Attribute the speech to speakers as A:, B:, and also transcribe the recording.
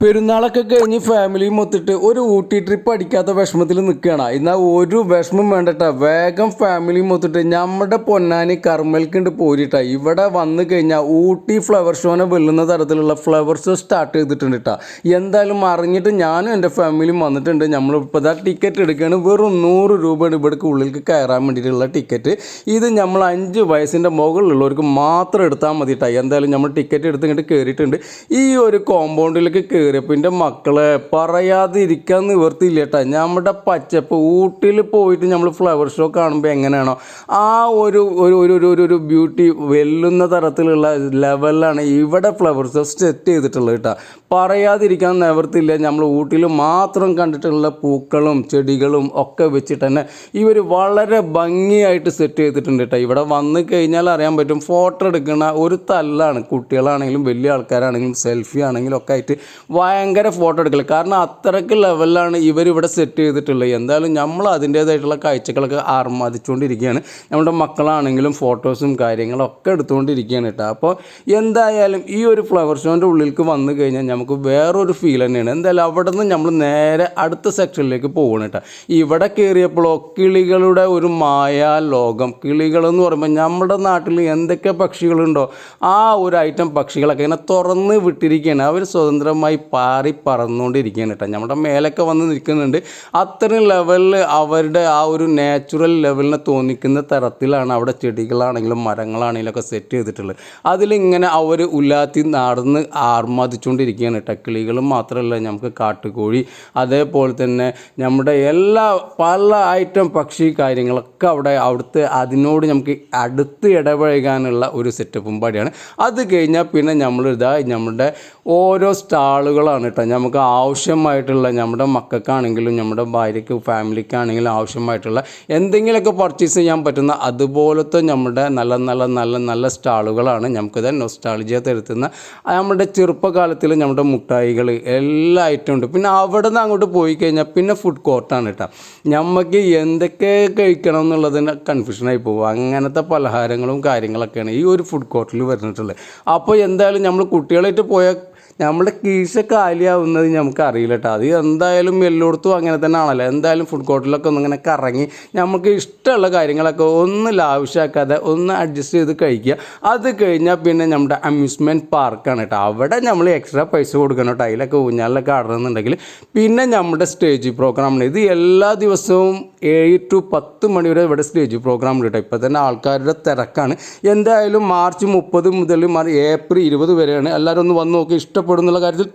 A: പെരുന്നാളൊക്കെ കഴിഞ്ഞ് ഫാമിലിയും മൊത്തിട്ട് ഒരു ഊട്ടി ട്രിപ്പ് അടിക്കാത്ത വിഷമത്തിൽ നിൽക്കുകയാണ്. എന്നാൽ ഒരു വിഷമം വേണ്ടട്ടാ, വേഗം ഫാമിലിയും മൊത്തിട്ട് നമ്മുടെ പൊന്നാനി കർമ്മൽക്കുണ്ട് പോരിട്ടാ. ഇവിടെ വന്നു കഴിഞ്ഞാൽ ഊട്ടി ഫ്ലവർ ഷോനെ വെല്ലുന്ന തരത്തിലുള്ള ഫ്ലവർ ഷോ സ്റ്റാർട്ട് ചെയ്തിട്ടുണ്ട് കേട്ടോ. എന്തായാലും അറിഞ്ഞിട്ട് ഞാനും എൻ്റെ ഫാമിലിയും വന്നിട്ടുണ്ട്. നമ്മളിപ്പോൾ ഇതാ ടിക്കറ്റ് എടുക്കുകയാണ്. വെറും 100 രൂപയാണ് ഇവിടേക്ക് ഉള്ളിലേക്ക് കയറാൻ വേണ്ടിയിട്ടുള്ള ടിക്കറ്റ്. ഇത് നമ്മൾ 5 വയസ്സിൻ്റെ മുകളിലുള്ളവർക്ക് മാത്രം എടുത്താൽ മതി കേട്ടോ. എന്തായാലും നമ്മൾ ടിക്കറ്റ് എടുത്ത് ഇങ്ങോട്ട് കയറിയിട്ടുണ്ട്. ഈ ഒരു കോമ്പൗണ്ടിലേക്ക് കയറിയപ്പോൾ എൻ്റെ മക്കളെ പറയാതിരിക്കാൻ നിവർത്തിയില്ല കേട്ടോ. നമ്മുടെ പച്ചപ്പ് ഊട്ടിയിൽ പോയിട്ട് നമ്മൾ ഫ്ലവർ ഷോ കാണുമ്പോൾ എങ്ങനെയാണോ ആ ഒരു ഒരു ബ്യൂട്ടി വെല്ലുന്ന തരത്തിലുള്ള ലെവലിലാണ് ഇവിടെ ഫ്ലവർ ഷോ സെറ്റ് ചെയ്തിട്ടുള്ളത് കേട്ടോ. പറയാതിരിക്കാൻ നിവർത്തിയില്ല. നമ്മൾ ഊട്ടിയിൽ മാത്രം കണ്ടിട്ടുള്ള പൂക്കളും ചെടികളും ഒക്കെ വെച്ചിട്ട് തന്നെ ഇവർ വളരെ ഭംഗിയായിട്ട് സെറ്റ് ചെയ്തിട്ടുണ്ട് കേട്ടോ. ഇവിടെ വന്നു കഴിഞ്ഞാൽ അറിയാൻ പറ്റും, ഫോട്ടോ എടുക്കുന്ന ഒരു തല്ലാണ്. കുട്ടികളാണെങ്കിലും വലിയ ആൾക്കാരാണെങ്കിലും സെൽഫി ആണെങ്കിലും ഒക്കെ ആയിട്ട് ഭയങ്കര ഫോട്ടോ എടുക്കൽ. കാരണം അത്രയ്ക്ക് ലെവലിലാണ് ഇവരിവിടെ സെറ്റ് ചെയ്തിട്ടുള്ളത്. എന്തായാലും നമ്മൾ അതിൻ്റേതായിട്ടുള്ള കാഴ്ചകളൊക്കെ ആർമാദിച്ചുകൊണ്ടിരിക്കുകയാണ്. നമ്മുടെ മക്കളാണെങ്കിലും ഫോട്ടോസും കാര്യങ്ങളൊക്കെ എടുത്തുകൊണ്ടിരിക്കുകയാണ് കേട്ടോ. അപ്പോൾ എന്തായാലും ഈ ഒരു ഫ്ലവർ ഷോൻ്റെ ഉള്ളിലേക്ക് വന്നു കഴിഞ്ഞാൽ നമുക്ക് വേറൊരു ഫീൽ തന്നെയാണ്. എന്തായാലും അവിടെ നിന്ന് നമ്മൾ നേരെ അടുത്ത സെക്ഷനിലേക്ക് പോകണം കേട്ടോ. ഇവിടെ കയറിയപ്പോഴോ കിളികളുടെ ഒരു മായാ ലോകം. കിളികളെന്ന് പറയുമ്പോൾ നമ്മുടെ നാട്ടിൽ എന്തൊക്കെ പക്ഷികളുണ്ടോ ആ ഒരു ഐറ്റം പക്ഷികളൊക്കെ ഇങ്ങനെ തുറന്ന് വിട്ടിരിക്കുകയാണ്. അവർ സ്വതന്ത്രമായി പാറി പറന്നുകൊണ്ടിരിക്കുകയാണ് കേട്ടോ. നമ്മുടെ മേലൊക്കെ വന്ന് നിൽക്കുന്നുണ്ട്. അത്രയും ലെവലിൽ അവരുടെ ആ ഒരു നാച്ചുറൽ ലെവലിനെ തോന്നിക്കുന്ന തരത്തിലാണ് അവിടെ ചെടികളാണെങ്കിലും മരങ്ങളാണെങ്കിലും ഒക്കെ സെറ്റ് ചെയ്തിട്ടുള്ളത്. അതിലിങ്ങനെ അവർ ഉലാത്തി നടന്ന് ആർമാദിച്ചുകൊണ്ടിരിക്കുകയാണ് കേട്ടോ. കിളികളും മാത്രമല്ല, നമുക്ക് കാട്ടുകോഴി, അതേപോലെ തന്നെ നമ്മുടെ എല്ലാ പല ഐറ്റം പക്ഷി കാര്യങ്ങളൊക്കെ അവിടുത്തെ അതിനോട് നമുക്ക് അടുത്ത് ഇടപഴകാനുള്ള ഒരു സെറ്റപ്പും പാടിയാണ്. അത് കഴിഞ്ഞാൽ പിന്നെ നമ്മുടെ ഓരോ സ്റ്റാളുകളാണ് കേട്ടോ. നമുക്ക് ആവശ്യമായിട്ടുള്ള നമ്മുടെ മക്കൾക്കാണെങ്കിലും നമ്മുടെ ഭാര്യയ്ക്ക് ഫാമിലിക്കാണെങ്കിലും ആവശ്യമായിട്ടുള്ള എന്തെങ്കിലുമൊക്കെ പർച്ചേസ് ചെയ്യാൻ പറ്റുന്ന അതുപോലത്തെ നമ്മുടെ നല്ല സ്റ്റാളുകളാണ്. നമുക്കിത് നൊസ്റ്റാൾജിയ തരുത്തുന്ന നമ്മുടെ ചെറുപ്പകാലത്തിൽ നമ്മുടെ മുട്ടായികൾ എല്ലാ ഐറ്റം ഉണ്ട്. പിന്നെ അവിടെ നിന്ന് അങ്ങോട്ട് പോയി കഴിഞ്ഞാൽ പിന്നെ ഫുഡ് കോർട്ടാണ് കേട്ടോ. നമുക്ക് എന്തൊക്കെ കഴിക്കണം എന്നുള്ളതിന് കൺഫ്യൂഷനായി പോകും. അങ്ങനത്തെ പലഹാരങ്ങളും കാര്യങ്ങളൊക്കെയാണ് ഈ ഒരു ഫുഡ് കോർട്ടിൽ വരുന്നിട്ടുള്ളത്. അപ്പോൾ എന്തായാലും നമ്മൾ കുട്ടികളായിട്ട് പോയാൽ നമ്മുടെ കീശ കാലിയാവുന്നത് നമുക്ക് അറിയില്ല കേട്ടോ. അത് എന്തായാലും എല്ലായിടത്തും അങ്ങനെ തന്നെ ആണല്ലോ. എന്തായാലും ഫുഡ് കോർട്ടിലൊക്കെ ഒന്നിങ്ങനെ കറങ്ങി നമുക്ക് ഇഷ്ടമുള്ള കാര്യങ്ങളൊക്കെ ഒന്ന് ലാവിഷാക്കാതെ ഒന്ന് അഡ്ജസ്റ്റ് ചെയ്ത് കഴിക്കുക. അത് കഴിഞ്ഞാൽ പിന്നെ നമ്മുടെ അമ്യൂസ്മെൻറ്റ് പാർക്കാണ് കേട്ടോ. അവിടെ നമ്മൾ എക്സ്ട്രാ പൈസ കൊടുക്കണം കേട്ടോ. അതിലൊക്കെ ഊഞ്ഞാലിലൊക്കെ ആടണമെന്നുണ്ടെങ്കിൽ. പിന്നെ നമ്മുടെ സ്റ്റേജ് പ്രോഗ്രാമാണ്. ഇത് എല്ലാ ദിവസവും 7 to 10 മണി വരെ ഇവിടെ സ്റ്റേജ് പ്രോഗ്രാം ഉണ്ട് കേട്ടോ. ഇപ്പോൾ തന്നെ ആൾക്കാരുടെ തിരക്കാണ്. എന്തായാലും മാർച്ച് 30 മുതൽ ഏപ്രിൽ 20 വരെയാണ്. എല്ലാവരും ഒന്ന് വന്ന് നോക്കി ഇഷ്ടപ്പെടുന്നുള്ള കാര്യത്തിൽ